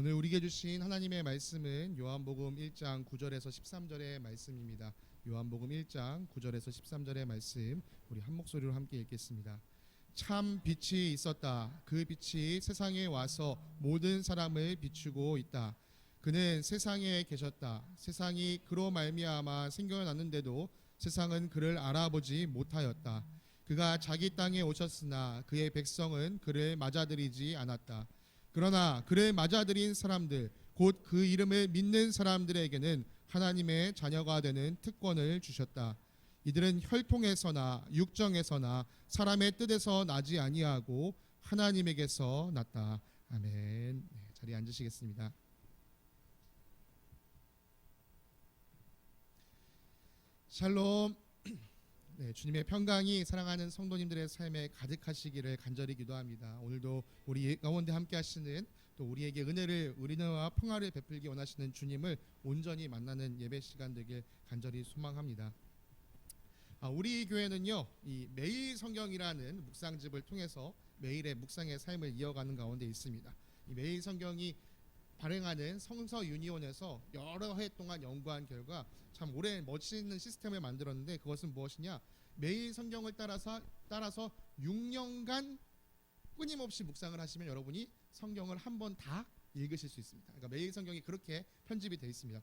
오늘 우리에게 주신 하나님의 말씀은 요한복음 1장 9절에서 13절의 말씀입니다. 요한복음 1장 9절에서 13절의 말씀 우리 한 목소리로 함께 읽겠습니다. 참 빛이 있었다. 그 빛이 세상에 와서 모든 사람을 비추고 있다. 그는 세상에 계셨다. 세상이 그로 말미암아 생겨났는데도 세상은 그를 알아보지 못하였다. 그가 자기 땅에 오셨으나 그의 백성은 그를 맞아들이지 않았다. 그러나 그를 맞아들인 사람들, 곧 그 이름을 믿는 사람들에게는 하나님의 자녀가 되는 특권을 주셨다. 이들은 혈통에서나 육정에서나 사람의 뜻에서 나지 아니하고 하나님에게서 났다. 아멘. 네, 자리에 앉으시겠습니다. 샬롬. 네, 주님의 평강이 사랑하는 성도님들의 삶에 가득하시기를 간절히 기도합니다. 오늘도 우리 가운데 함께 하시는, 또 우리에게 은혜와 평화를 베풀기 원하시는 주님을 온전히 만나는 예배 시간 되길 간절히 소망합니다. 우리 교회는요, 이 매일 성경이라는 묵상집을 통해서 매일의 묵상의 삶을 이어가는 가운데 있습니다. 이 매일 성경이 발행하는 성서 유니온에서 여러 해 동안 연구한 결과 참 오래 멋있는 시스템을 만들었는데, 그것은 무엇이냐? 매일 성경을 따라서 6년간 끊임없이 묵상을 하시면 여러분이 성경을 한 번 다 읽으실 수 있습니다. 그러니까 매일 성경이 그렇게 편집이 되어 있습니다.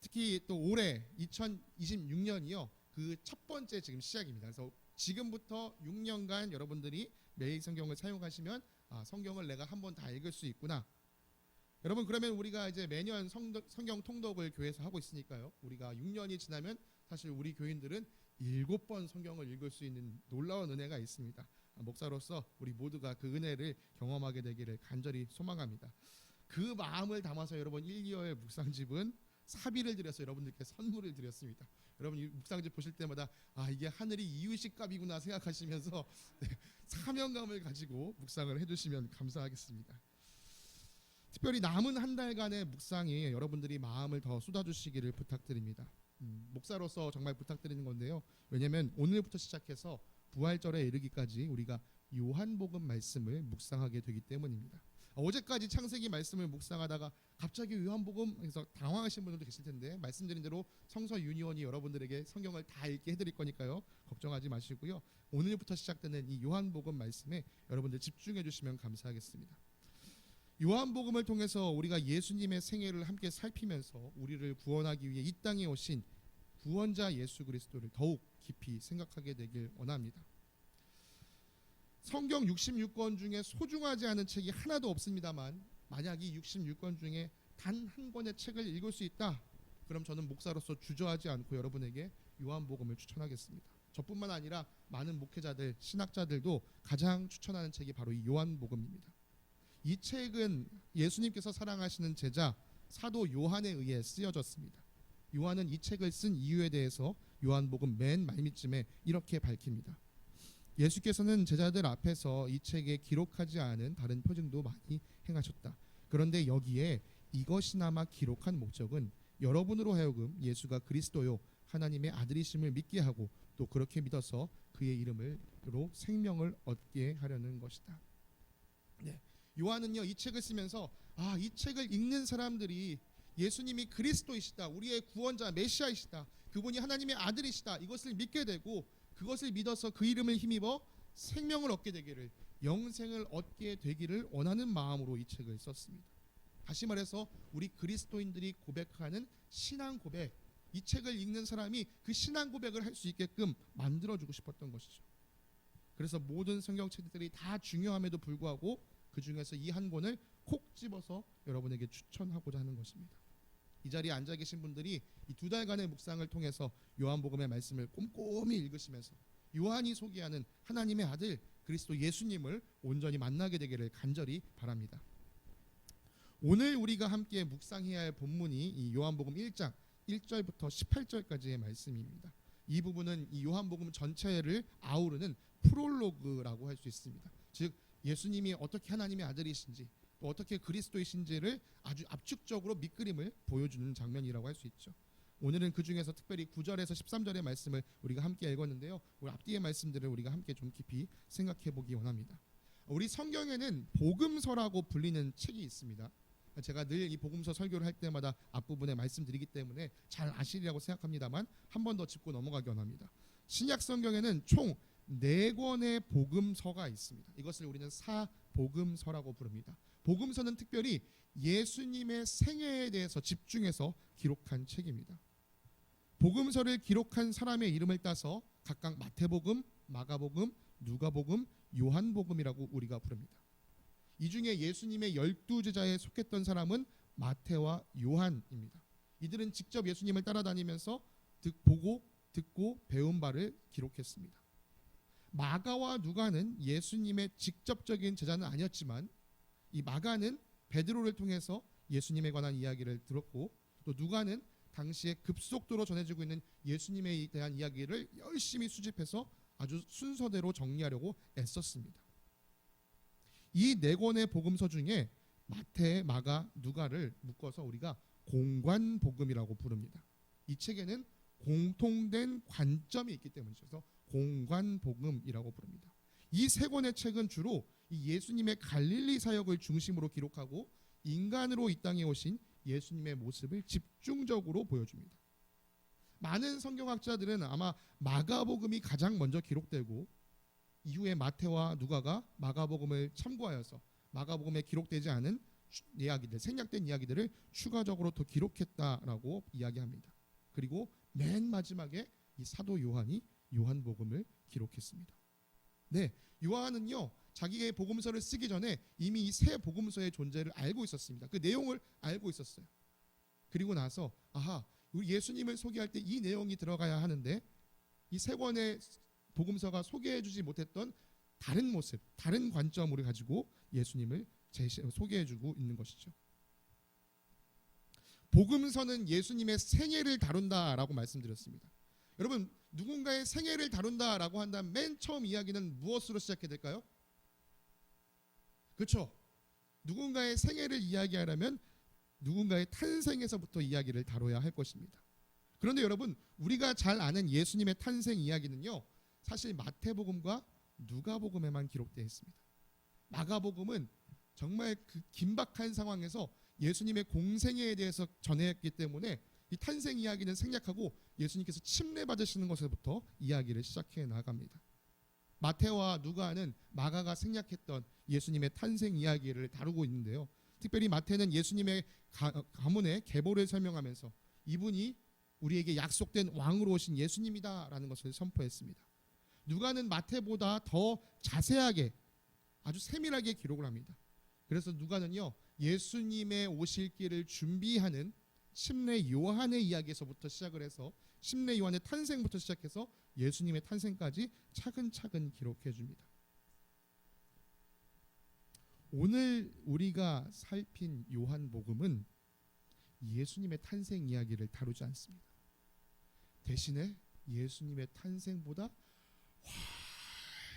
특히 또 올해 2026년이요, 그 첫 번째 지금 시작입니다. 그래서 지금부터 6년간 여러분들이 매일 성경을 사용하시면 성경을 내가 한 번 다 읽을 수 있구나. 여러분, 그러면 우리가 이제 매년 성경 통독을 교회에서 하고 있으니까요, 우리가 6년이 지나면 사실 우리 교인들은 7번 성경을 읽을 수 있는 놀라운 은혜가 있습니다. 목사로서 우리 모두가 그 은혜를 경험하게 되기를 간절히 소망합니다. 그 마음을 담아서 여러분 1, 2월 묵상집은 사비를 드려서 여러분들께 선물을 드렸습니다. 여러분 이 묵상집 보실 때마다 이게 하늘이 이유식 값이구나 생각하시면서 사명감을 가지고 묵상을 해주시면 감사하겠습니다. 특별히 남은 한 달간의 묵상에 여러분들이 마음을 더 쏟아주시기를 부탁드립니다. 목사로서 정말 부탁드리는 건데요, 왜냐하면 오늘부터 시작해서 부활절에 이르기까지 우리가 요한복음 말씀을 묵상하게 되기 때문입니다. 어제까지 창세기 말씀을 묵상하다가 갑자기 요한복음에서 당황하신 분들도 계실 텐데, 말씀드린 대로 성서 유니온이 여러분들에게 성경을 다 읽게 해드릴 거니까요, 걱정하지 마시고요, 오늘부터 시작되는 이 요한복음 말씀에 여러분들 집중해 주시면 감사하겠습니다. 요한복음을 통해서 우리가 예수님의 생애를 함께 살피면서 우리를 구원하기 위해 이 땅에 오신 구원자 예수 그리스도를 더욱 깊이 생각하게 되길 원합니다. 성경 66권 중에 소중하지 않은 책이 하나도 없습니다만, 만약 이 66권 중에 단 한 권의 책을 읽을 수 있다, 그럼 저는 목사로서 주저하지 않고 여러분에게 요한복음을 추천하겠습니다. 저뿐만 아니라 많은 목회자들, 신학자들도 가장 추천하는 책이 바로 이 요한복음입니다. 이 책은 예수님께서 사랑하시는 제자 사도 요한에 의해 쓰여졌습니다. 요한은 이 책을 쓴 이유에 대해서 요한복음 맨 말미쯤에 이렇게 밝힙니다. 예수께서는 제자들 앞에서 이 책에 기록하지 않은 다른 표징도 많이 행하셨다. 그런데 여기에 이것이나마 기록한 목적은 여러분으로 하여금 예수가 그리스도요 하나님의 아들이심을 믿게 하고, 또 그렇게 믿어서 그의 이름으로 생명을 얻게 하려는 것이다. 네. 요한은요, 이 책을 쓰면서 이 책을 읽는 사람들이 예수님이 그리스도이시다, 우리의 구원자 메시아이시다, 그분이 하나님의 아들이시다, 이것을 믿게 되고 그것을 믿어서 그 이름을 힘입어 생명을 얻게 되기를, 영생을 얻게 되기를 원하는 마음으로 이 책을 썼습니다. 다시 말해서 우리 그리스도인들이 고백하는 신앙 고백, 이 책을 읽는 사람이 그 신앙 고백을 할 수 있게끔 만들어주고 싶었던 것이죠. 그래서 모든 성경책들이 다 중요함에도 불구하고 그 중에서 이 한 권을 콕 집어서 여러분에게 추천하고자 하는 것입니다. 이 자리에 앉아 계신 분들이 이 2달간의 묵상을 통해서 요한복음의 말씀을 꼼꼼히 읽으시면서 요한이 소개하는 하나님의 아들 그리스도 예수님을 온전히 만나게 되기를 간절히 바랍니다. 오늘 우리가 함께 묵상해야 할 본문이 이 요한복음 1장 1절부터 18절까지의 말씀입니다. 이 부분은 이 요한복음 전체를 아우르는 프롤로그라고 할 수 있습니다. 즉 예수님이 어떻게 하나님의 아들이신지, 또 어떻게 그리스도이신지를 아주 압축적으로 밑그림을 보여주는 장면이라고 할 수 있죠. 오늘은 그 중에서 특별히 9절에서 13절의 말씀을 우리가 함께 읽었는데요, 우리 앞뒤의 말씀들을 우리가 함께 좀 깊이 생각해 보기 원합니다. 우리 성경에는 복음서라고 불리는 책이 있습니다. 제가 늘 이 복음서 설교를 할 때마다 앞부분에 말씀드리기 때문에 잘 아시리라고 생각합니다만 한 번 더 짚고 넘어가기 원합니다. 신약 성경에는 총 4권의 복음서가 있습니다. 이것을 우리는 사복음서라고 부릅니다. 복음서는 특별히 예수님의 생애에 대해서 집중해서 기록한 책입니다. 복음서를 기록한 사람의 이름을 따서 각각 마태복음, 마가복음, 누가복음, 요한복음이라고 우리가 부릅니다. 이 중에 예수님의 12제자에 속했던 사람은 마태와 요한입니다. 이들은 직접 예수님을 따라다니면서 보고 듣고 배운 바를 기록했습니다. 마가와 누가는 예수님의 직접적인 제자는 아니었지만 이 마가는 베드로를 통해서 예수님에 관한 이야기를 들었고, 또 누가는 당시에 급속도로 전해지고 있는 예수님에 대한 이야기를 열심히 수집해서 아주 순서대로 정리하려고 애썼습니다. 이 4권의 복음서 중에 마태, 마가, 누가를 묶어서 우리가 공관복음이라고 부릅니다. 이 책에는 공통된 관점이 있기 때문이죠. 공관복음이라고 부릅니다. 이 3권의 책은 주로 이 예수님의 갈릴리 사역을 중심으로 기록하고 인간으로 이 땅에 오신 예수님의 모습을 집중적으로 보여줍니다. 많은 성경학자들은 아마 마가복음이 가장 먼저 기록되고 이후에 마태와 누가가 마가복음을 참고하여서 마가복음에 기록되지 않은 이야기들, 생략된 이야기들을 추가적으로 더 기록했다라고 이야기합니다. 그리고 맨 마지막에 이 사도 요한이 요한복음을 기록했습니다. 네, 요한은요 자기의 복음서를 쓰기 전에 이미 이 세 복음서의 존재를 알고 있었습니다. 그 내용을 알고 있었어요. 그리고 나서 우리 예수님을 소개할 때 이 내용이 들어가야 하는데 이 세 권의 복음서가 소개해주지 못했던 다른 모습, 다른 관점을 가지고 예수님을 소개해주고 있는 것이죠. 복음서는 예수님의 생애를 다룬다라고 말씀드렸습니다. 여러분, 누군가의 생애를 다룬다라고 한다면 맨 처음 이야기는 무엇으로 시작해야 될까요? 그렇죠. 누군가의 생애를 이야기하려면 누군가의 탄생에서부터 이야기를 다뤄야 할 것입니다. 그런데 여러분, 우리가 잘 아는 예수님의 탄생 이야기는요 사실 마태복음과 누가복음에만 기록되어 있습니다. 마가복음은 정말 그 긴박한 상황에서 예수님의 공생애에 대해서 전했기 때문에 이 탄생 이야기는 생략하고 예수님께서 침례 받으시는 것에부터 이야기를 시작해 나갑니다. 마태와 누가는 마가가 생략했던 예수님의 탄생 이야기를 다루고 있는데요. 특별히 마태는 예수님의 가문의 계보를 설명하면서 이분이 우리에게 약속된 왕으로 오신 예수님이다라는 것을 선포했습니다. 누가는 마태보다 더 자세하게 아주 세밀하게 기록을 합니다. 그래서 누가는요 예수님의 오실 길을 준비하는 침례 요한의 이야기에서부터 시작을 해서 침례 요한의 탄생부터 시작해서 예수님의 탄생까지 차근차근 기록해 줍니다. 오늘 우리가 살핀 요한복음은 예수님의 탄생 이야기를 다루지 않습니다. 대신에 예수님의 탄생보다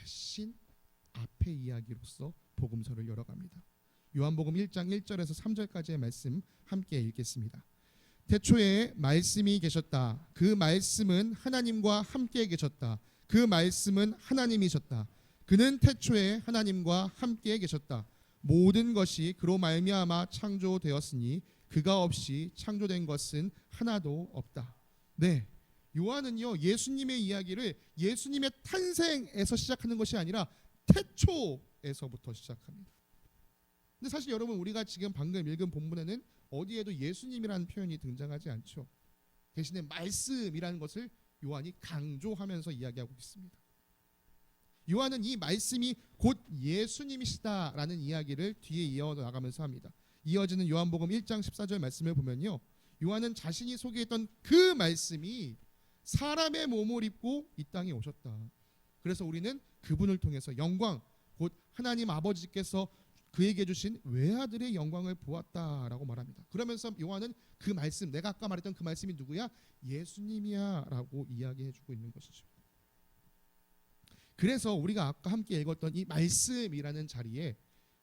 훨씬 앞의 이야기로서 복음서를 열어갑니다. 요한복음 1장 1절에서 3절까지의 말씀 함께 읽겠습니다. 태초에 말씀이 계셨다. 그 말씀은 하나님과 함께 계셨다. 그 말씀은 하나님이셨다. 그는 태초에 하나님과 함께 계셨다. 모든 것이 그로 말미암아 창조되었으니 그가 없이 창조된 것은 하나도 없다. 네, 요한은요 예수님의 이야기를 예수님의 탄생에서 시작하는 것이 아니라 태초에서부터 시작합니다. 근데 사실 여러분, 우리가 지금 방금 읽은 본문에는 어디에도 예수님이라는 표현이 등장하지 않죠. 대신에 말씀이라는 것을 요한이 강조하면서 이야기하고 있습니다. 요한은 이 말씀이 곧 예수님이시다라는 이야기를 뒤에 이어나가면서 합니다. 이어지는 요한복음 1장 14절 말씀을 보면요, 요한은 자신이 소개했던 그 말씀이 사람의 몸을 입고 이 땅에 오셨다. 그래서 우리는 그분을 통해서 영광, 곧 하나님 아버지께서 그에게 주신 외아들의 영광을 보았다라고 말합니다. 그러면서 요한은 그 말씀, 내가 아까 말했던 그 말씀이 누구야? 예수님이야 라고 이야기해주고 있는 것이죠. 그래서 우리가 아까 함께 읽었던 이 말씀이라는 자리에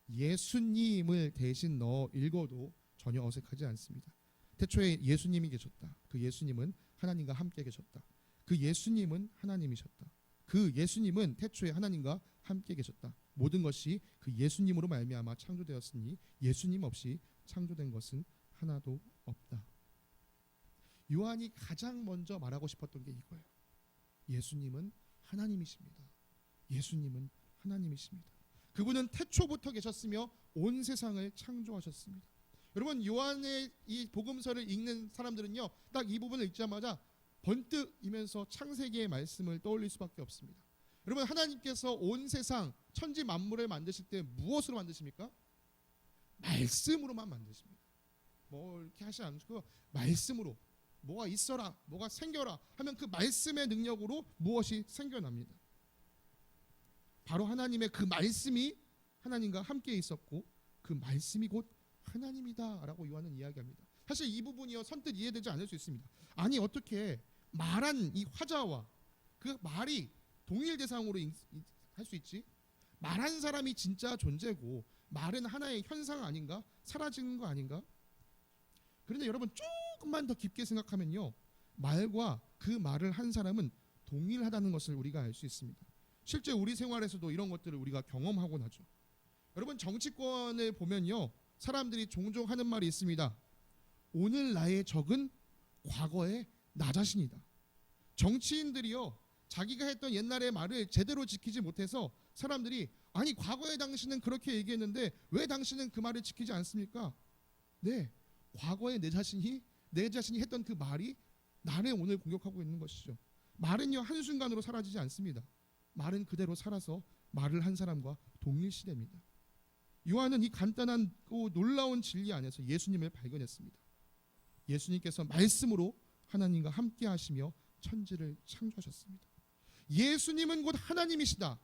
예수님을 대신 넣어 읽어도 전혀 어색하지 않습니다. 태초에 예수님이 계셨다. 그 예수님은 하나님과 함께 계셨다. 그 예수님은 하나님이셨다. 그 예수님은 태초에 하나님과 함께 계셨다. 모든 것이 그 예수님으로 말미암아 창조되었으니 예수님 없이 창조된 것은 하나도 없다. 요한이 가장 먼저 말하고 싶었던 게 이거예요. 예수님은 하나님이십니다. 예수님은 하나님이십니다. 그분은 태초부터 계셨으며 온 세상을 창조하셨습니다. 여러분, 요한의 이 복음서를 읽는 사람들은요, 딱 이 부분을 읽자마자 번뜩이면서 창세기의 말씀을 떠올릴 수밖에 없습니다. 여러분, 하나님께서 온 세상 천지 만물을 만드실 때 무엇으로 만드십니까? 말씀으로만 만드십니다. 뭐 이렇게 하지 않고 말씀으로 뭐가 있어라, 뭐가 생겨라 하면 그 말씀의 능력으로 무엇이 생겨납니다. 바로 하나님의 그 말씀이 하나님과 함께 있었고 그 말씀이 곧 하나님이다라고 요한은 이야기합니다. 사실 이 부분이요 선뜻 이해되지 않을 수 있습니다. 아니 어떻게 말한 이 화자와 그 말이 동일 대상으로 할 수 있지? 말한 사람이 진짜 존재고 말은 하나의 현상 아닌가? 사라지는 거 아닌가? 그런데 여러분 조금만 더 깊게 생각하면요, 말과 그 말을 한 사람은 동일하다는 것을 우리가 알 수 있습니다. 실제 우리 생활에서도 이런 것들을 우리가 경험하고 나죠. 여러분, 정치권을 보면요, 사람들이 종종 하는 말이 있습니다. 오늘 나의 적은 과거의 나 자신이다. 정치인들이요, 자기가 했던 옛날의 말을 제대로 지키지 못해서 사람들이 아니 과거에 당신은 그렇게 얘기했는데 왜 당신은 그 말을 지키지 않습니까? 네, 과거에 내 자신이 했던 그 말이 나를 오늘 공격하고 있는 것이죠. 말은요 한순간으로 사라지지 않습니다. 말은 그대로 살아서 말을 한 사람과 동일시됩니다. 요한은 이 간단한 놀라운 진리 안에서 예수님을 발견했습니다. 예수님께서 말씀으로 하나님과 함께 하시며 천지를 창조하셨습니다. 예수님은 곧 하나님이시다.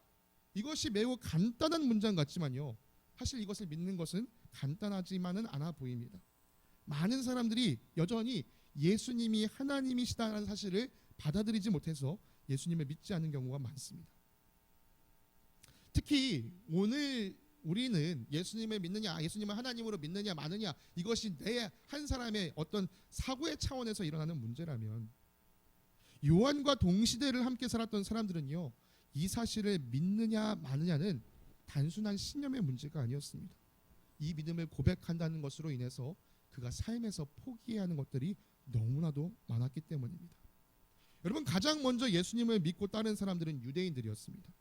이것이 매우 간단한 문장 같지만요, 사실 이것을 믿는 것은 간단하지만은 않아 보입니다. 많은 사람들이 여전히 예수님이 하나님이시다는 사실을 받아들이지 못해서 예수님을 믿지 않는 경우가 많습니다. 특히 오늘 우리는 예수님을 믿느냐, 예수님을 하나님으로 믿느냐 마느냐, 이것이 내 한 사람의 어떤 사고의 차원에서 일어나는 문제라면, 요한과 동시대를 함께 살았던 사람들은요, 이 사실을 믿느냐 마느냐는 단순한 신념의 문제가 아니었습니다. 이 믿음을 고백한다는 것으로 인해서 그가 삶에서 포기해야 하는 것들이 너무나도 많았기 때문입니다. 여러분, 가장 먼저 예수님을 믿고 따른 사람들은 유대인들이었습니다.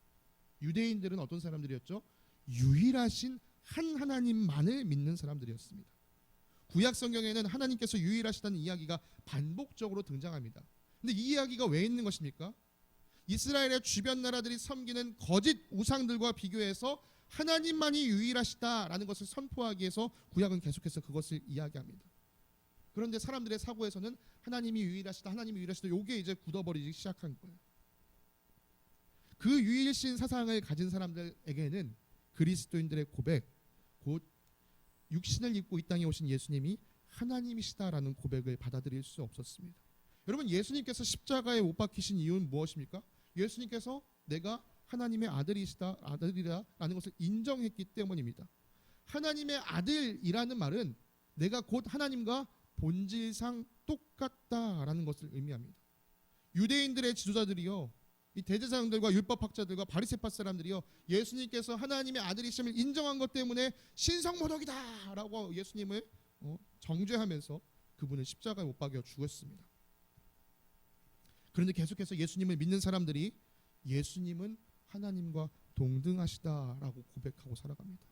유대인들은 어떤 사람들이었죠? 유일하신 한 하나님만을 믿는 사람들이었습니다. 구약 성경에는 하나님께서 유일하시다는 이야기가 반복적으로 등장합니다. 근데 이 이야기가 왜 있는 것입니까? 이스라엘의 주변 나라들이 섬기는 거짓 우상들과 비교해서 하나님만이 유일하시다라는 것을 선포하기 위해서 구약은 계속해서 그것을 이야기합니다. 그런데 사람들의 사고에서는 하나님이 유일하시다, 하나님이 유일하시다, 이게 이제 굳어버리기 시작한 거예요. 그 유일신 사상을 가진 사람들에게는 그리스도인들의 고백, 곧 육신을 입고 이 땅에 오신 예수님이 하나님이시다라는 고백을 받아들일 수 없었습니다. 여러분, 예수님께서 십자가에 못 박히신 이유는 무엇입니까? 예수님께서 내가 하나님의 아들이라는 것을 인정했기 때문입니다. 하나님의 아들이라는 말은 내가 곧 하나님과 본질상 똑같다라는 것을 의미합니다. 유대인들의 지도자들이요, 이 대제사장들과 율법학자들과 바리새파 사람들이요, 예수님께서 하나님의 아들이심을 인정한 것 때문에 신성모독이다라고 예수님을 정죄하면서 그분을 십자가에 못 박여 죽였습니다. 그런데 계속해서 예수님을 믿는 사람들이 예수님은 하나님과 동등하시다라고 고백하고 살아갑니다.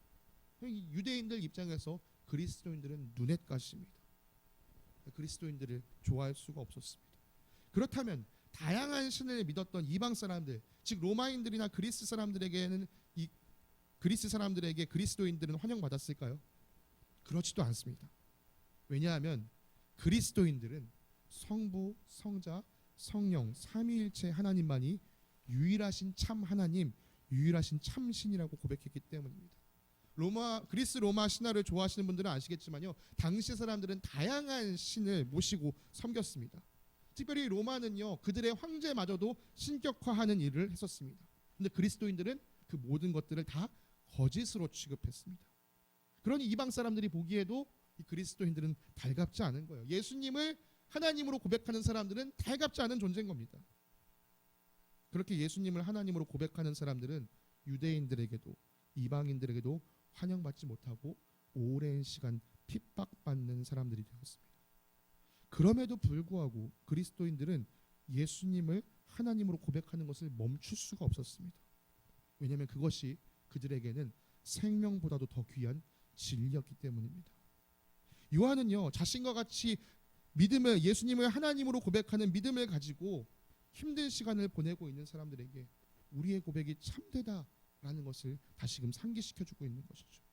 유대인들 입장에서 그리스도인들은 눈엣가시입니다. 그리스도인들을 좋아할 수가 없었습니다. 그렇다면 다양한 신을 믿었던 이방 사람들, 즉 로마인들이나 그리스 사람들에게는 그리스 사람들에게 그리스도인들은 환영받았을까요? 그렇지도 않습니다. 왜냐하면 그리스도인들은 성부, 성자, 성령 삼위일체 하나님만이 유일하신 참 하나님, 유일하신 참 신이라고 고백했기 때문입니다. 그리스 로마 신화를 좋아하시는 분들은 아시겠지만요, 당시 사람들은 다양한 신을 모시고 섬겼습니다. 특별히 로마는요, 그들의 황제마저도 신격화하는 일을 했었습니다. 그런데 그리스도인들은 그 모든 것들을 다 거짓으로 취급했습니다. 그러니 이방 사람들이 보기에도 이 그리스도인들은 달갑지 않은 거예요. 예수님을 하나님으로 고백하는 사람들은 달갑지 않은 존재인 겁니다. 그렇게 예수님을 하나님으로 고백하는 사람들은 유대인들에게도 이방인들에게도 환영받지 못하고 오랜 시간 핍박받는 사람들이 되었습니다. 그럼에도 불구하고 그리스도인들은 예수님을 하나님으로 고백하는 것을 멈출 수가 없었습니다. 왜냐하면 그것이 그들에게는 생명보다도 더 귀한 진리였기 때문입니다. 요한은요, 자신과 같이 믿음을, 예수님을 하나님으로 고백하는 믿음을 가지고 힘든 시간을 보내고 있는 사람들에게 우리의 고백이 참되다라는 것을 다시금 상기시켜주고 있는 것이죠.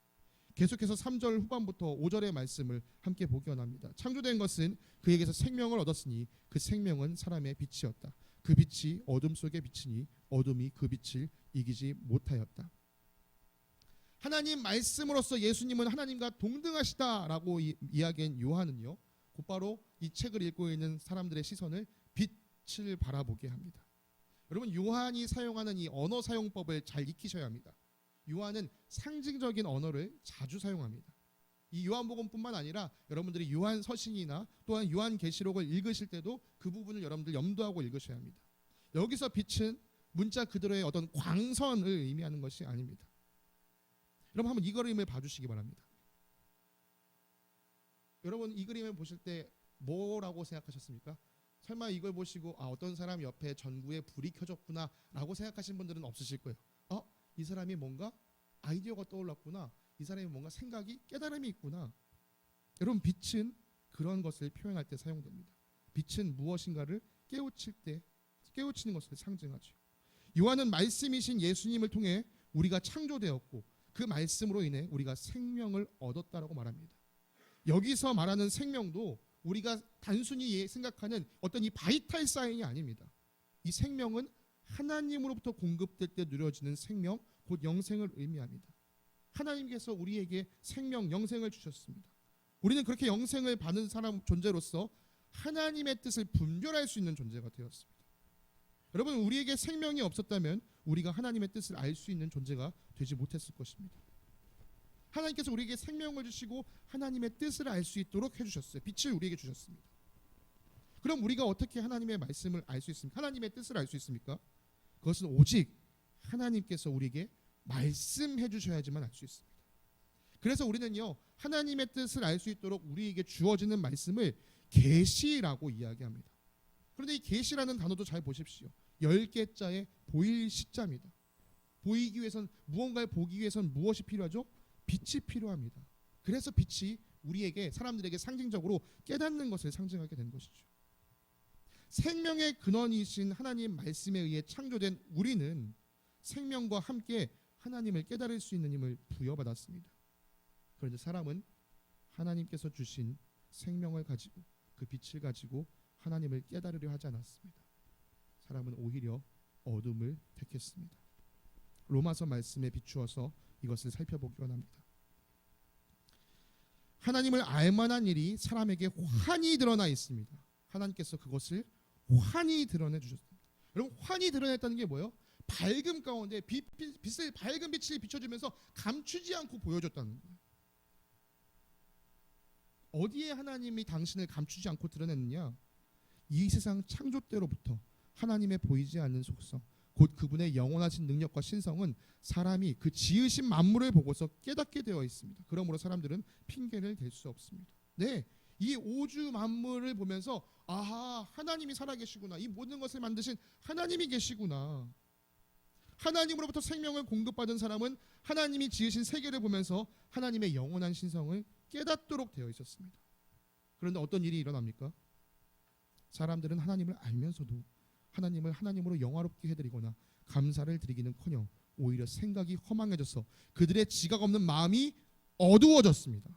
계속해서 3절 후반부터 5절의 말씀을 함께 보기 원합니다. 창조된 것은 그에게서 생명을 얻었으니 그 생명은 사람의 빛이었다. 그 빛이 어둠 속에 비치니 어둠이 그 빛을 이기지 못하였다. 하나님 말씀으로서 예수님은 하나님과 동등하시다라고 이야기한 요한은요, 곧바로 이 책을 읽고 있는 사람들의 시선을 빛을 바라보게 합니다. 여러분, 요한이 사용하는 이 언어 사용법을 잘 익히셔야 합니다. 요한은 상징적인 언어를 자주 사용합니다. 이 요한복음뿐만 아니라 여러분들이 요한 서신이나 또한 요한 계시록을 읽으실 때도 그 부분을 여러분들 염두하고 읽으셔야 합니다. 여기서 빛은 문자 그대로의 어떤 광선을 의미하는 것이 아닙니다. 여러분, 한번 이 그림을 봐주시기 바랍니다. 여러분, 이 그림을 보실 때 뭐라고 생각하셨습니까? 설마 이걸 보시고 어떤 사람 옆에 전구에 불이 켜졌구나 라고 생각하신 분들은 없으실 거예요. 이 사람이 뭔가 아이디어가 떠올랐구나, 이 사람이 뭔가 생각이, 깨달음이 있구나. 여러분, 빛은 그런 것을 표현할 때 사용됩니다. 빛은 무엇인가를 깨우치는 것을 상징하죠. 요한은 말씀이신 예수님을 통해 우리가 창조되었고 그 말씀으로 인해 우리가 생명을 얻었다라고 말합니다. 여기서 말하는 생명도 우리가 단순히 생각하는 어떤 이 바이탈 사인이 아닙니다. 이 생명은 하나님으로부터 공급될 때 누려지는 생명, 곧 영생을 의미합니다. 하나님께서 우리에게 생명, 영생을 주셨습니다. 우리는 그렇게 영생을 받은 사람 존재로서 하나님의 뜻을 분별할 수 있는 존재가 되었습니다. 여러분, 우리에게 생명이 없었다면 우리가 하나님의 뜻을 알 수 있는 존재가 되지 못했을 것입니다. 하나님께서 우리에게 생명을 주시고 하나님의 뜻을 알 수 있도록 해주셨어요. 빛을 우리에게 주셨습니다. 그럼 우리가 어떻게 하나님의 말씀을 알 수 있습니까? 하나님의 뜻을 알 수 있습니까? 그것은 오직 하나님께서 우리에게 말씀해 주셔야지만 알 수 있습니다. 그래서 우리는요, 하나님의 뜻을 알 수 있도록 우리에게 주어지는 말씀을 계시라고 이야기합니다. 그런데 이 계시라는 단어도 잘 보십시오. 10개자의 보일 시자입니다. 보이기 위해선, 무언가를 보기 위해선 무엇이 필요하죠? 빛이 필요합니다. 그래서 빛이 우리에게, 사람들에게 상징적으로 깨닫는 것을 상징하게 된 것이죠. 생명의 근원이신 하나님 말씀에 의해 창조된 우리는 생명과 함께 하나님을 깨달을 수 있는 힘을 부여받았습니다. 그런데 사람은 하나님께서 주신 생명을 가지고, 그 빛을 가지고 하나님을 깨달으려 하지 않았습니다. 사람은 오히려 어둠을 택했습니다. 로마서 말씀에 비추어서 이것을 살펴보기 원합니다. 하나님을 알만한 일이 사람에게 환히 드러나 있습니다. 하나님께서 그것을 환히 드러내 주셨습니다. 여러분, 환히 드러냈다는 게 뭐예요? 밝음 가운데 빛을, 밝은 빛을 비춰주면서 감추지 않고 보여줬다는 거예요. 어디에 하나님이 당신을 감추지 않고 드러냈느냐? 이 세상 창조 때로부터 하나님의 보이지 않는 속성, 곧 그분의 영원하신 능력과 신성은 사람이 그 지으신 만물을 보고서 깨닫게 되어 있습니다. 그러므로 사람들은 핑계를 댈 수 없습니다. 네, 이 우주 만물을 보면서 아하, 하나님이 살아계시구나, 이 모든 것을 만드신 하나님이 계시구나. 하나님으로부터 생명을 공급받은 사람은 하나님이 지으신 세계를 보면서 하나님의 영원한 신성을 깨닫도록 되어 있었습니다. 그런데 어떤 일이 일어납니까? 사람들은 하나님을 알면서도 하나님을 하나님으로 영화롭게 해드리거나 감사를 드리기는커녕 오히려 생각이 허망해져서 그들의 지각 없는 마음이 어두워졌습니다.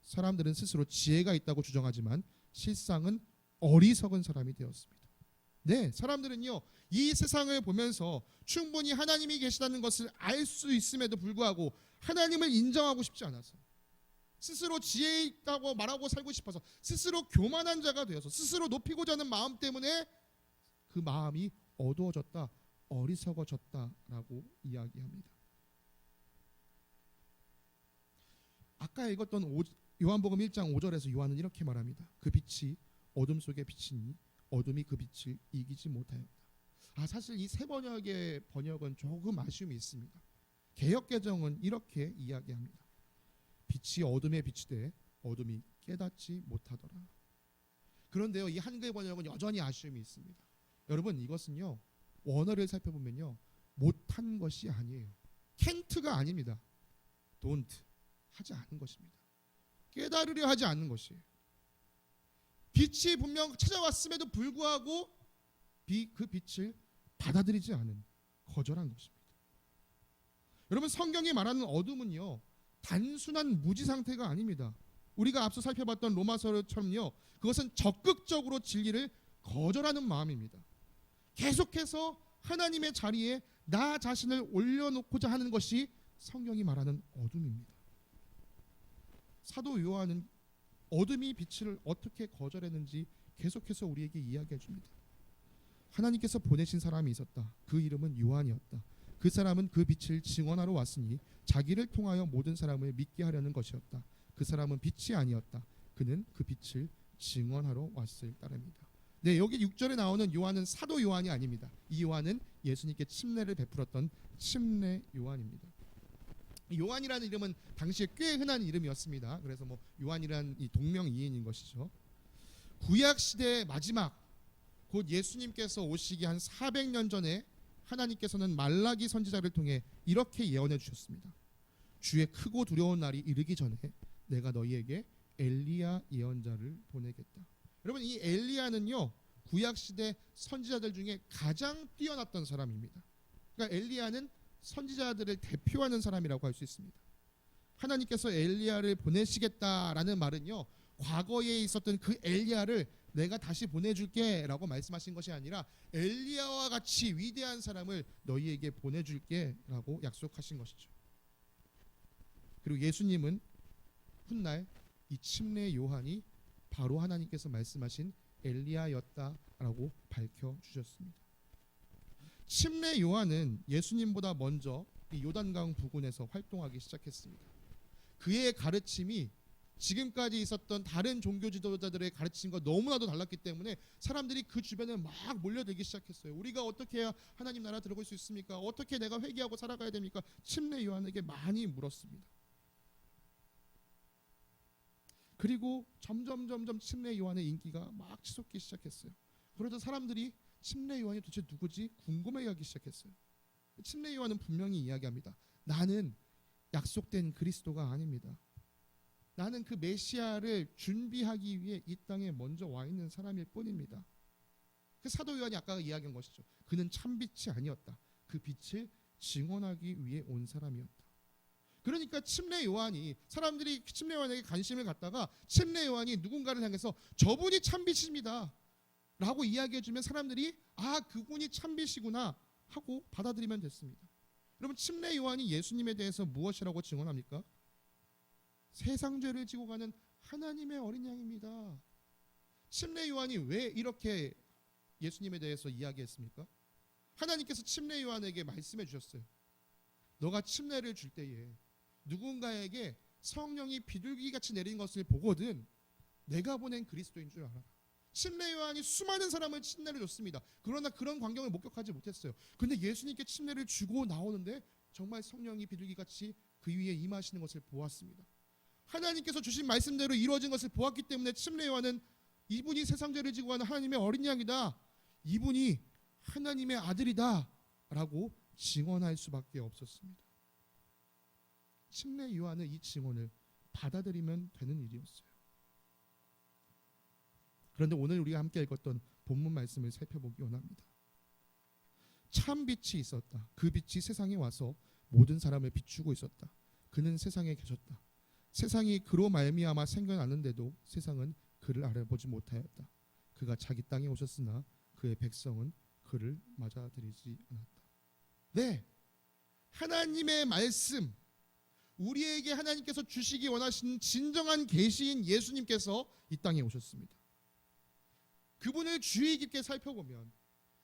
사람들은 스스로 지혜가 있다고 주장하지만 실상은 어리석은 사람이 되었습니다. 네, 사람들은요, 이 세상을 보면서 충분히 하나님이 계시다는 것을 알 수 있음에도 불구하고 하나님을 인정하고 싶지 않아서, 스스로 지혜 있다고 말하고 살고 싶어서, 스스로 교만한 자가 되어서 스스로 높이고자 하는 마음 때문에 그 마음이 어두워졌다, 어리석어졌다라고 이야기합니다. 아까 읽었던 요한복음 1장 5절에서 요한은 이렇게 말합니다. 그 빛이 어둠 속에 비치니 어둠이 그 빛을 이기지 못하였다. 사실 이 세 번역의 번역은 조금 아쉬움이 있습니다. 개역개정은 이렇게 이야기합니다. 빛이 어둠에 비치되 어둠이 깨닫지 못하더라. 그런데요, 이 한글 번역은 여전히 아쉬움이 있습니다. 여러분, 이것은요, 원어를 살펴보면요, 못한 것이 아니에요. can't가 아닙니다. don't, 하지 않은 것입니다. 깨달으려 하지 않는 것이에요. 빛이 분명 찾아왔음에도 불구하고 그 빛을 받아들이지 않은, 거절한 것입니다. 여러분, 성경이 말하는 어둠은요, 단순한 무지 상태가 아닙니다. 우리가 앞서 살펴봤던 로마서처럼요, 그것은 적극적으로 진리를 거절하는 마음입니다. 계속해서 하나님의 자리에 나 자신을 올려놓고자 하는 것이 성경이 말하는 어둠입니다. 사도 요한은 어둠이 빛을 어떻게 거절했는지 계속해서 우리에게 이야기해 줍니다. 하나님께서 보내신 사람이 있었다. 그 이름은 요한이었다. 그 사람은 그 빛을 증언하러 왔으니 자기를 통하여 모든 사람을 믿게 하려는 것이었다. 그 사람은 빛이 아니었다. 그는 그 빛을 증언하러 왔을 따름이다. 네, 여기 6절에 나오는 요한은 사도 요한이 아닙니다. 이 요한은 예수님께 침례를 베풀었던 침례 요한입니다. 요한이라는 이름은 당시에 꽤 흔한 이름이었습니다. 그래서 뭐 요한이라는 이 동명이인인 것이죠. 구약 시대의 마지막, 곧 예수님께서 오시기 한 400년 전에 하나님께서는 말라기 선지자를 통해 이렇게 예언해 주셨습니다. 주의 크고 두려운 날이 이르기 전에 내가 너희에게 엘리야 예언자를 보내겠다. 여러분, 이 엘리야는요, 구약 시대 선지자들 중에 가장 뛰어났던 사람입니다. 그러니까 엘리야는 선지자들을 대표하는 사람이라고 할 수 있습니다. 하나님께서 엘리야를 보내시겠다라는 말은요, 과거에 있었던 그 엘리야를 내가 다시 보내줄게 라고 말씀하신 것이 아니라 엘리야와 같이 위대한 사람을 너희에게 보내줄게 라고 약속하신 것이죠. 그리고 예수님은 훗날 이 침례 요한이 바로 하나님께서 말씀하신 엘리야였다라고 밝혀주셨습니다. 침례 요한은 예수님보다 먼저 이 요단강 부근에서 활동하기 시작했습니다. 그의 가르침이 지금까지 있었던 다른 종교 지도자들의 가르침과 너무나도 달랐기 때문에 사람들이 그 주변에 막 몰려들기 시작했어요. 우리가 어떻게 해야 하나님 나라 들어갈 수 있습니까? 어떻게 내가 회개하고 살아가야 됩니까? 침례 요한에게 많이 물었습니다. 그리고 점점 침례 요한의 인기가 막 치솟기 시작했어요. 그러자 사람들이 침례 요한이 도대체 누구지? 궁금해하기 시작했어요. 침례 요한은 분명히 이야기합니다. 나는 약속된 그리스도가 아닙니다. 나는 그 메시아를 준비하기 위해 이 땅에 먼저 와 있는 사람일 뿐입니다. 그 사도 요한이 아까 이야기한 것이죠. 그는 참빛이 아니었다. 그 빛을 증언하기 위해 온 사람이었다. 그러니까 침례 요한이, 사람들이 침례 요한에게 관심을 갖다가 침례 요한이 누군가를 향해서 저분이 참빛입니다 라고 이야기해주면 사람들이 아, 그분이 참빛이구나 하고 받아들이면 됐습니다. 여러분, 침례 요한이 예수님에 대해서 무엇이라고 증언합니까? 세상 죄를 지고 가는 하나님의 어린 양입니다. 침례 요한이 왜 이렇게 예수님에 대해서 이야기했습니까? 하나님께서 침례 요한에게 말씀해 주셨어요. 너가 침례를 줄 때에 누군가에게 성령이 비둘기같이 내리는 것을 보거든 내가 보낸 그리스도인 줄 알아라. 침례 요한이 수많은 사람을 침례를 줬습니다. 그러나 그런 광경을 목격하지 못했어요. 근데 예수님께 침례를 주고 나오는데 정말 성령이 비둘기같이 그 위에 임하시는 것을 보았습니다. 하나님께서 주신 말씀대로 이루어진 것을 보았기 때문에 침례 요한은 이분이 세상 죄를 지고 가는 하나님의 어린 양이다, 이분이 하나님의 아들이다 라고 증언할 수밖에 없었습니다. 침례 요한은 이 증언을 받아들이면 되는 일이었어요. 그런데 오늘 우리가 함께 읽었던 본문 말씀을 살펴보기 원합니다. 참 빛이 있었다. 그 빛이 세상에 와서 모든 사람을 비추고 있었다. 그는 세상에 계셨다. 세상이 그로 말미암아 생겨났는데도 세상은 그를 알아보지 못하였다. 그가 자기 땅에 오셨으나 그의 백성은 그를 맞아들이지 않았다. 네, 하나님의 말씀, 우리에게 하나님께서 주시기 원하시는 진정한 계시인 예수님께서 이 땅에 오셨습니다. 그분을 주의 깊게 살펴보면,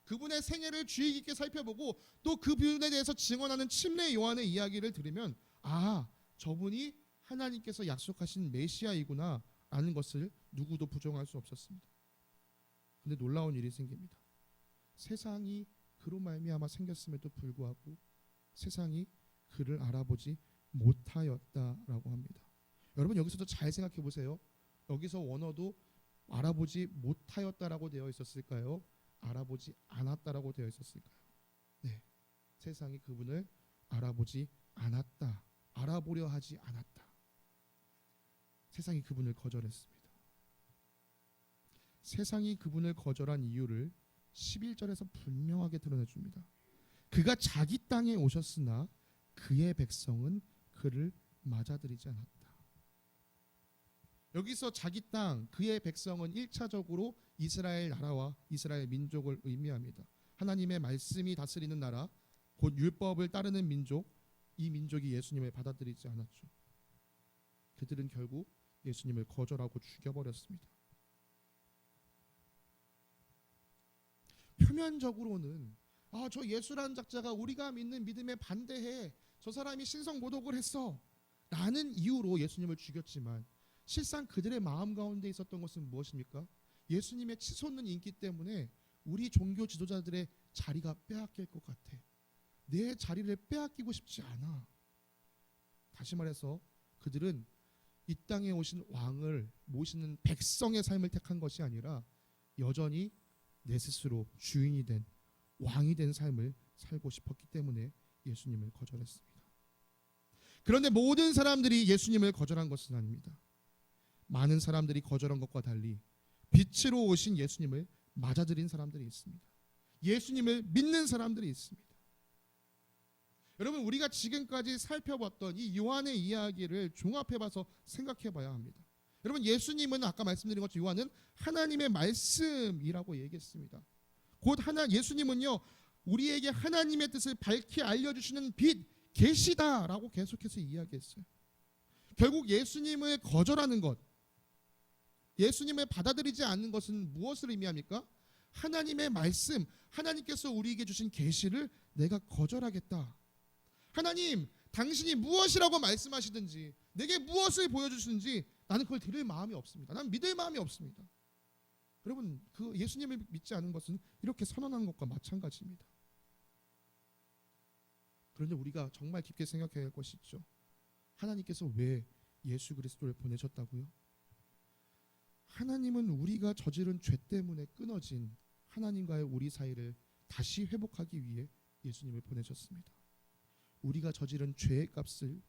그분의 생애를 주의 깊게 살펴보고 또 그분에 대해서 증언하는 침례 요한의 이야기를 들으면 아, 저분이 하나님께서 약속하신 메시아이구나 라는 것을 누구도 부정할 수 없었습니다. 근데 놀라운 일이 생깁니다. 세상이 그로 말미암아 생겼음에도 불구하고 세상이 그를 알아보지 못하였다라고 합니다. 여러분 여기서도 잘 생각해 보세요. 여기서 원어도 알아보지 못하였다라고 되어 있었을까요? 알아보지 않았다라고 되어 있었을까요? 네, 세상이 그분을 알아보지 않았다, 알아보려 하지 않았다. 세상이 그분을 거절했습니다. 세상이 그분을 거절한 이유를 11절에서 분명하게 드러내줍니다. 그가 자기 땅에 오셨으나 그의 백성은 그를 맞아들이지 않았다. 여기서 자기 땅, 그의 백성은 1차적으로 이스라엘 나라와 이스라엘 민족을 의미합니다. 하나님의 말씀이 다스리는 나라, 곧 율법을 따르는 민족, 이 민족이 예수님을 받아들이지 않았죠. 그들은 결국 예수님을 거절하고 죽여버렸습니다. 표면적으로는 저 예수라는 작자가 우리가 믿는 믿음에 반대해, 저 사람이 신성 모독을 했어 라는 이유로 예수님을 죽였지만, 실상 그들의 마음 가운데 있었던 것은 무엇입니까? 예수님의 치솟는 인기 때문에 우리 종교 지도자들의 자리가 빼앗길 것 같아. 내 자리를 빼앗기고 싶지 않아. 다시 말해서 그들은 이 땅에 오신 왕을 모시는 백성의 삶을 택한 것이 아니라 여전히 내 스스로 주인이 된, 왕이 된 삶을 살고 싶었기 때문에 예수님을 거절했습니다. 그런데 모든 사람들이 예수님을 거절한 것은 아닙니다. 많은 사람들이 거절한 것과 달리 빛으로 오신 예수님을 맞아들인 사람들이 있습니다. 예수님을 믿는 사람들이 있습니다. 여러분, 우리가 지금까지 살펴봤던 이 요한의 이야기를 종합해봐서 생각해봐야 합니다. 여러분, 예수님은 아까 말씀드린 것처럼 요한은 하나님의 말씀이라고 얘기했습니다. 곧 예수님은요, 우리에게 하나님의 뜻을 밝히 알려주시는 빛, 계시다라고 계속해서 이야기했어요. 결국 예수님을 거절하는 것, 예수님을 받아들이지 않는 것은 무엇을 의미합니까? 하나님의 말씀, 하나님께서 우리에게 주신 계시를 내가 거절하겠다. 하나님, 당신이 무엇이라고 말씀하시든지, 내게 무엇을 보여주시든지 나는 그걸 들을 마음이 없습니다. 나는 믿을 마음이 없습니다. 여러분, 그 예수님을 믿지 않은 것은 이렇게 선언하는 것과 마찬가지입니다. 그런데 우리가 정말 깊게 생각해야 할 것이 있죠. 하나님께서 왜 예수 그리스도를 보내셨다고요? 하나님은 우리가 저지른 죄 때문에 끊어진 하나님과의 우리 사이를 다시 회복하기 위해 예수님을 보내셨습니다. 우리가 저지른 죄의 값을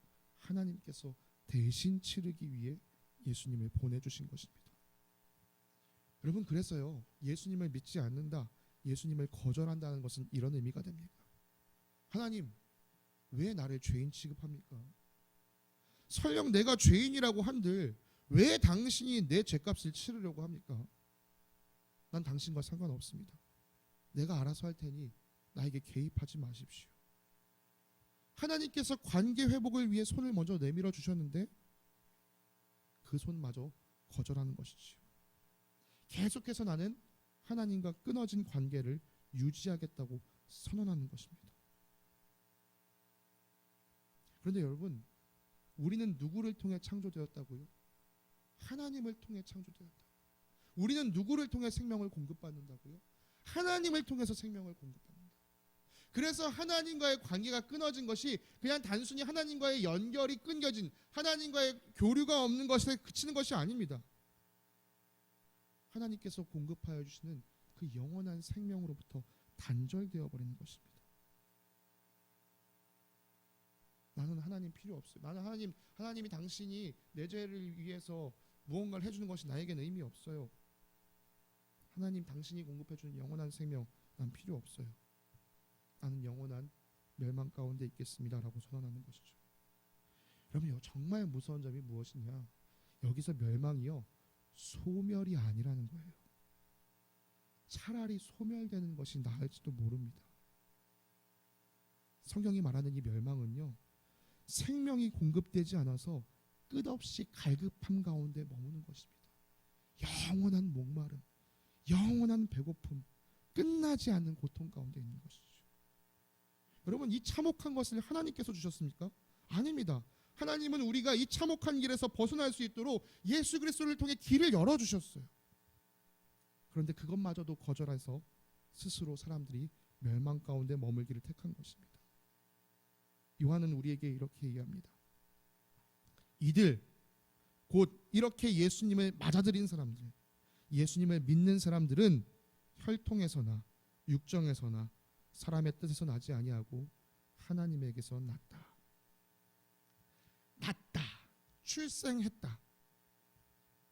하나님께서 대신 치르기 위해 예수님을 보내주신 것입니다. 여러분, 그래서요, 예수님을 믿지 않는다, 예수님을 거절한다는 것은 이런 의미가 됩니다. 하나님, 왜 나를 죄인 취급합니까? 설령 내가 죄인이라고 한들 왜 당신이 내 죄값을 치르려고 합니까? 난 당신과 상관없습니다. 내가 알아서 할 테니 나에게 개입하지 마십시오. 하나님께서 관계 회복을 위해 손을 먼저 내밀어 주셨는데 그 손마저 거절하는 것이지요. 계속해서 나는 하나님과 끊어진 관계를 유지하겠다고 선언하는 것입니다. 그런데 여러분, 우리는 누구를 통해 창조되었다고요? 하나님을 통해 창조되었다. 우리는 누구를 통해 생명을 공급받는다고요? 하나님을 통해서 생명을 공급받는다. 그래서 하나님과의 관계가 끊어진 것이 그냥 단순히 하나님과의 연결이 끊겨진, 하나님과의 교류가 없는 것에 그치는 것이 아닙니다. 하나님께서 공급하여 주시는 그 영원한 생명으로부터 단절되어 버리는 것입니다. 나는 하나님 필요 없어요. 나는 하나님이 당신이 내 죄를 위해서 무언가를 해주는 것이 나에게는 의미 없어요. 하나님, 당신이 공급해주는 영원한 생명 난 필요 없어요. 나는 영원한 멸망 가운데 있겠습니다라고 선언하는 것이죠. 여러분, 정말 무서운 점이 무엇이냐? 여기서 멸망이요, 소멸이 아니라는 거예요. 차라리 소멸되는 것이 나을지도 모릅니다. 성경이 말하는 이 멸망은요, 생명이 공급되지 않아서 끝없이 갈급함 가운데 머무는 것입니다. 영원한 목마름, 영원한 배고픔, 끝나지 않는 고통 가운데 있는 것이죠. 여러분, 이 참혹한 것을 하나님께서 주셨습니까? 아닙니다. 하나님은 우리가 이 참혹한 길에서 벗어날 수 있도록 예수 그리스도를 통해 길을 열어주셨어요. 그런데 그것마저도 거절해서 스스로 사람들이 멸망 가운데 머물기를 택한 것입니다. 요한은 우리에게 이렇게 얘기합니다. 이들, 곧 이렇게 예수님을 맞아들인 사람들, 예수님을 믿는 사람들은 혈통에서나 육정에서나 사람의 뜻에서 나지 아니하고 하나님에게서 났다. 났다. 출생했다.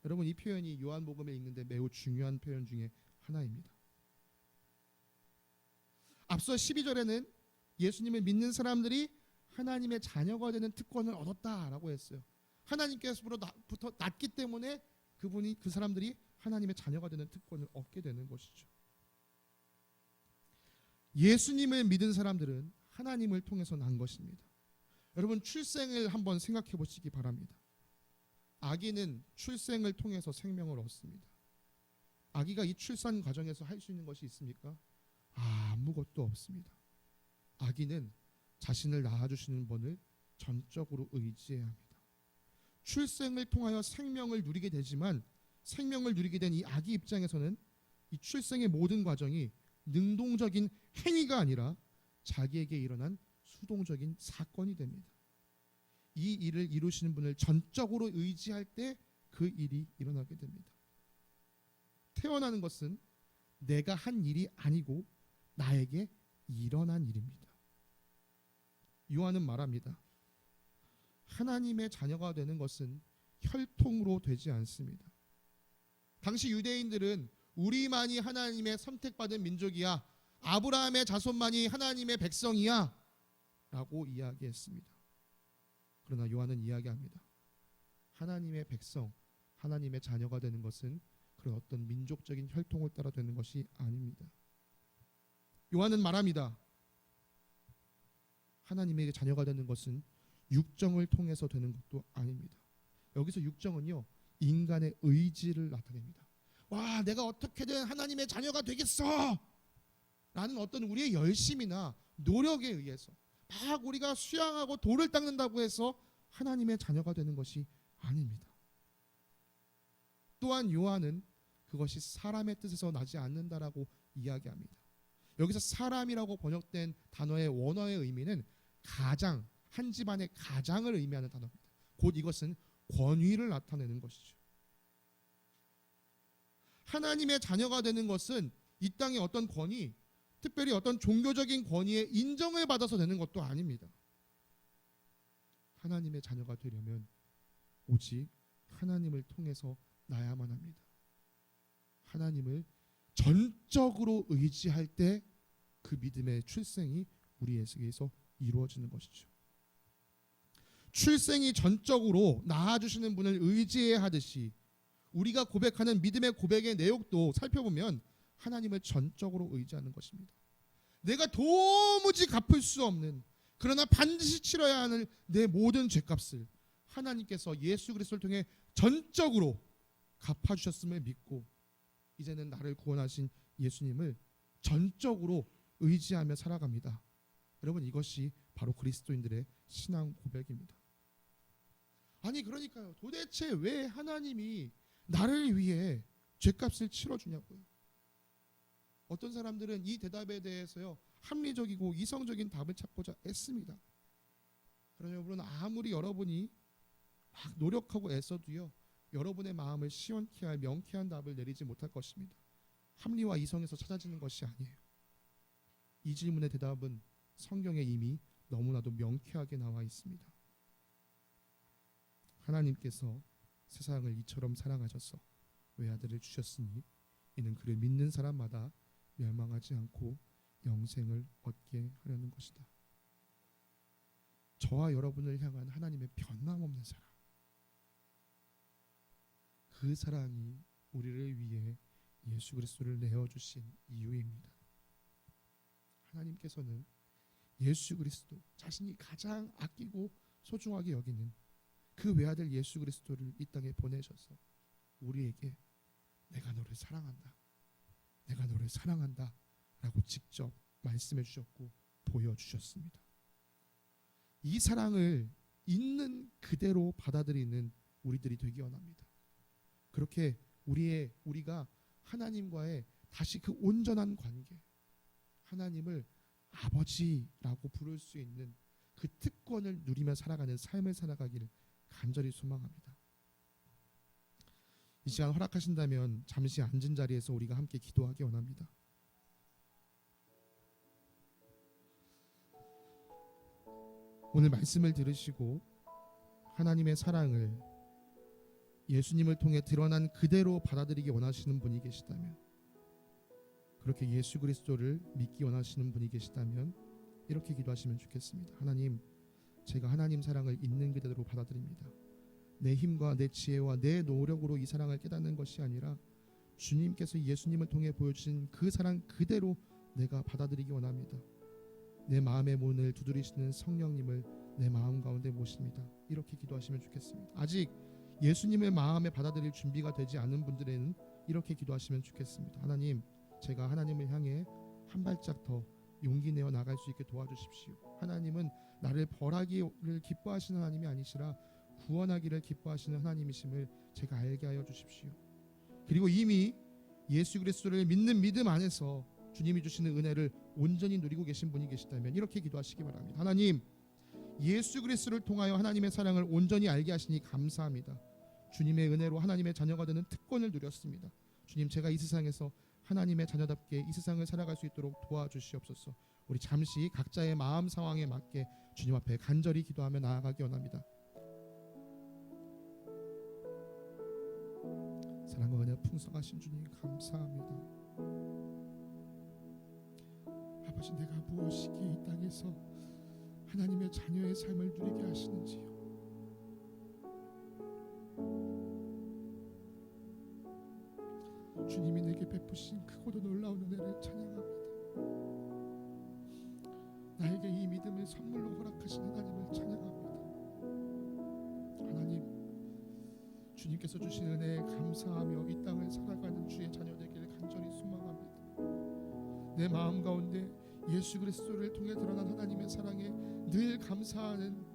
여러분, 이 표현이 요한복음에 읽는데 매우 중요한 표현 중에 하나입니다. 앞서 12절에는 예수님을 믿는 사람들이 하나님의 자녀가 되는 특권을 얻었다라고 했어요. 하나님께서부터 났기 때문에 그 사람들이 하나님의 자녀가 되는 특권을 얻게 되는 것이죠. 예수님을 믿은 사람들은 하나님을 통해서 난 것입니다. 여러분, 출생을 한번 생각해 보시기 바랍니다. 아기는 출생을 통해서 생명을 얻습니다. 아기가 이 출산 과정에서 할 수 있는 것이 있습니까? 아무것도 없습니다. 아기는 자신을 낳아주시는 분을 전적으로 의지해야 합니다. 출생을 통하여 생명을 누리게 되지만 생명을 누리게 된 이 아기 입장에서는 이 출생의 모든 과정이 능동적인 행위가 아니라 자기에게 일어난 수동적인 사건이 됩니다. 이 일을 이루시는 분을 전적으로 의지할 때 그 일이 일어나게 됩니다. 태어나는 것은 내가 한 일이 아니고 나에게 일어난 일입니다. 요한은 말합니다. 하나님의 자녀가 되는 것은 혈통으로 되지 않습니다. 당시 유대인들은 우리만이 하나님의 선택받은 민족이야, 아브라함의 자손만이 하나님의 백성이야 라고 이야기했습니다. 그러나 요한은 이야기합니다. 하나님의 백성, 하나님의 자녀가 되는 것은 그런 어떤 민족적인 혈통을 따라 되는 것이 아닙니다. 요한은 말합니다. 하나님에게 자녀가 되는 것은 육정을 통해서 되는 것도 아닙니다. 여기서 육정은요, 인간의 의지를 나타냅니다. 와, 내가 어떻게든 하나님의 자녀가 되겠어 라는 어떤 우리의 열심이나 노력에 의해서 막 우리가 수양하고 돌을 닦는다고 해서 하나님의 자녀가 되는 것이 아닙니다. 또한 요한은 그것이 사람의 뜻에서 나지 않는다라고 이야기합니다. 여기서 사람이라고 번역된 단어의 원어의 의미는 가장, 한 집안의 가장을 의미하는 단어입니다. 곧 이것은 권위를 나타내는 것이죠. 하나님의 자녀가 되는 것은 이 땅의 어떤 권위, 특별히 어떤 종교적인 권위의 인정을 받아서 되는 것도 아닙니다. 하나님의 자녀가 되려면 오직 하나님을 통해서 나야만 합니다. 하나님을 전적으로 의지할 때 그 믿음의 출생이 우리에게서 이루어지는 것이죠. 출생이 전적으로 낳아주시는 분을 의지해야 하듯이 우리가 고백하는 믿음의 고백의 내용도 살펴보면 하나님을 전적으로 의지하는 것입니다. 내가 도무지 갚을 수 없는, 그러나 반드시 치러야 하는 내 모든 죄값을 하나님께서 예수 그리스도를 통해 전적으로 갚아주셨음을 믿고 이제는 나를 구원하신 예수님을 전적으로 의지하며 살아갑니다. 여러분, 이것이 바로 그리스도인들의 신앙 고백입니다. 아니, 그러니까요, 도대체 왜 하나님이 나를 위해 죄값을 치러주냐고요. 어떤 사람들은 이 대답에 대해서요, 합리적이고 이성적인 답을 찾고자 애씁니다. 그러나 여러분, 아무리 여러분이 막 노력하고 애써도요, 여러분의 마음을 시원케 할 명쾌한 답을 내리지 못할 것입니다. 합리와 이성에서 찾아지는 것이 아니에요. 이 질문의 대답은 성경에 이미 너무나도 명쾌하게 나와 있습니다. 하나님께서 세상을 이처럼 사랑하셔서 외아들을 주셨으니 이는 그를 믿는 사람마다 멸망하지 않고 영생을 얻게 하려는 것이다. 저와 여러분을 향한 하나님의 변함없는 사랑, 그 사랑이 우리를 위해 예수 그리스도를 내어주신 이유입니다. 하나님께서는 예수 그리스도, 자신이 가장 아끼고 소중하게 여기는 그 외아들 예수 그리스도를 이 땅에 보내셔서 우리에게 내가 너를 사랑한다, 내가 너를 사랑한다 라고 직접 말씀해 주셨고 보여주셨습니다. 이 사랑을 있는 그대로 받아들이는 우리들이 되기 원합니다. 그렇게 우리가 하나님과의 다시 그 온전한 관계, 하나님을 아버지라고 부를 수 있는 그 특권을 누리며 살아가는 삶을 살아가기를 간절히 소망합니다. 이 시간 허락하신다면 잠시 앉은 자리에서 우리가 함께 기도하기 원합니다. 오늘 말씀을 들으시고 하나님의 사랑을 예수님을 통해 드러난 그대로 받아들이기 원하시는 분이 계시다면, 그렇게 예수 그리스도를 믿기 원하시는 분이 계시다면 이렇게 기도하시면 좋겠습니다. 하나님, 제가 하나님 사랑을 있는 그대로 받아들입니다. 내 힘과 내 지혜와 내 노력으로 이 사랑을 깨닫는 것이 아니라 주님께서 예수님을 통해 보여주신 그 사랑 그대로 내가 받아들이기 원합니다. 내 마음의 문을 두드리시는 성령님을 내 마음 가운데 모십니다. 이렇게 기도하시면 좋겠습니다. 아직 예수님의 마음에 받아들일 준비가 되지 않은 분들에는 이렇게 기도하시면 좋겠습니다. 하나님, 제가 하나님을 향해 한 발짝 더 용기 내어 나갈 수 있게 도와주십시오. 하나님은 나를 벌하기를 기뻐하시는 하나님이 아니시라 구원하기를 기뻐하시는 하나님이심을 제가 알게 하여 주십시오. 그리고 이미 예수 그리스도를 믿는 믿음 안에서 주님이 주시는 은혜를 온전히 누리고 계신 분이 계시다면 이렇게 기도하시기 바랍니다. 하나님, 예수 그리스도를 통하여 하나님의 사랑을 온전히 알게 하시니 감사합니다. 주님의 은혜로 하나님의 자녀가 되는 특권을 누렸습니다. 주님, 제가 이 세상에서 하나님의 자녀답게 이 세상을 살아갈 수 있도록 도와주시옵소서. 우리 잠시 각자의 마음 상황에 맞게 주님 앞에 간절히 기도하며 나아가기 원합니다. 사랑과 은혜 풍성하신 주님 감사합니다. 아버지, 내가 무엇이기에 이 땅에서 하나님의 자녀의 삶을 누리게 하시는지요. 주님이 내게 베푸신 크고도 놀라운 은혜를 찬양합니다. 나에게 이 믿음을 선물로 허락하신 하나님을 찬양합니다. 하나님, 주님께서 주신 은혜에 감사하며 이 땅을 살아가는 주의 자녀 되기를 간절히 소망합니다. 내 마음 가운데 예수 그리스도를 통해 드러난 하나님의 사랑에 늘 감사하는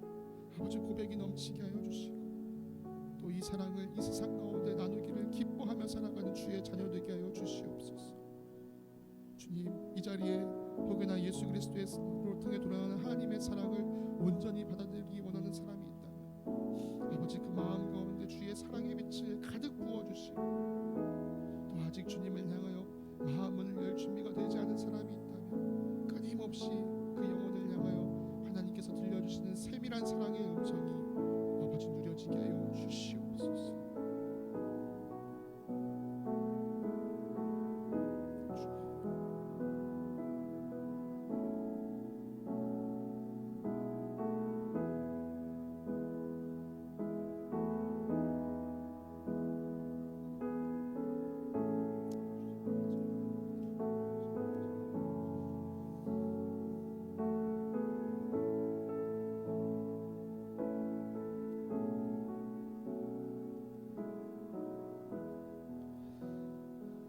아버지 고백이 넘치게 하여 주시고, 또 이 사랑을 이 세상 가운데 나누기를 기뻐하며 살아가는 주의 자녀 되게 하여 주시옵소서. 주님, 이 자리에 혹여나 예수 그리스도로 통해 드러나는 하나님의 사랑을 온전히 받아들이기 원하는 사람이 있다면 아버지, 그 마음 가운데 주의 사랑의 빛을 가득 부어주시고, 또 아직 주님을 향하여 마음을 열 준비가 되지 않은 사람이 있다면 끊임없이 그 영혼을 향하여 하나님께서 들려주시는 세밀한 사랑의 음성이 아버지 누려지게 하여 주시옵소서.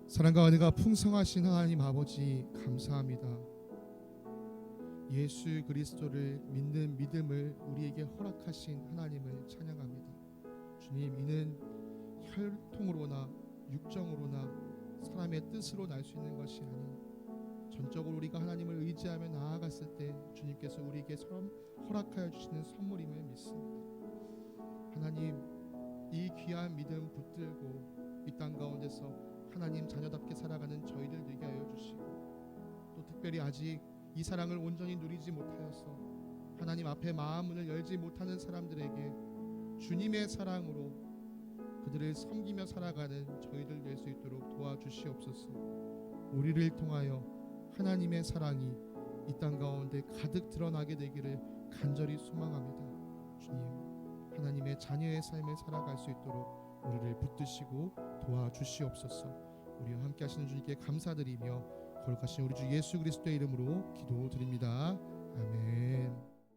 사랑과 은혜가 풍성하신 하나님 아버지 감사합니다. 예수 그리스도를 믿는 믿음을 우리에게 허락하신 하나님을 찬양합니다. 주님, 이는 혈통으로나 육정으로나 사람의 뜻으로 날 수 있는 것이 아닌 전적으로 우리가 하나님을 의지하며 나아갔을 때 주님께서 우리에게 허락하여 주시는 선물임을 믿습니다. 하나님, 이 귀한 믿음 붙들고 이 땅 가운데서 하나님 자녀답게 살아가는 저희들 되게 하여 주시고, 또 특별히 아직 이 사랑을 온전히 누리지 못하여서 하나님 앞에 마음을 열지 못하는 사람들에게 주님의 사랑으로 그들을 섬기며 살아가는 저희들 될 수 있도록 도와주시옵소서. 우리를 통하여 하나님의 사랑이 이 땅 가운데 가득 드러나게 되기를 간절히 소망합니다. 주님, 하나님의 자녀의 삶을 살아갈 수 있도록 우리를 붙드시고 도와주시옵소서. 우리와 함께 하시는 주님께 감사드리며 거룩하신 우리 주 예수 그리스도의 이름으로 기도드립니다. 아멘.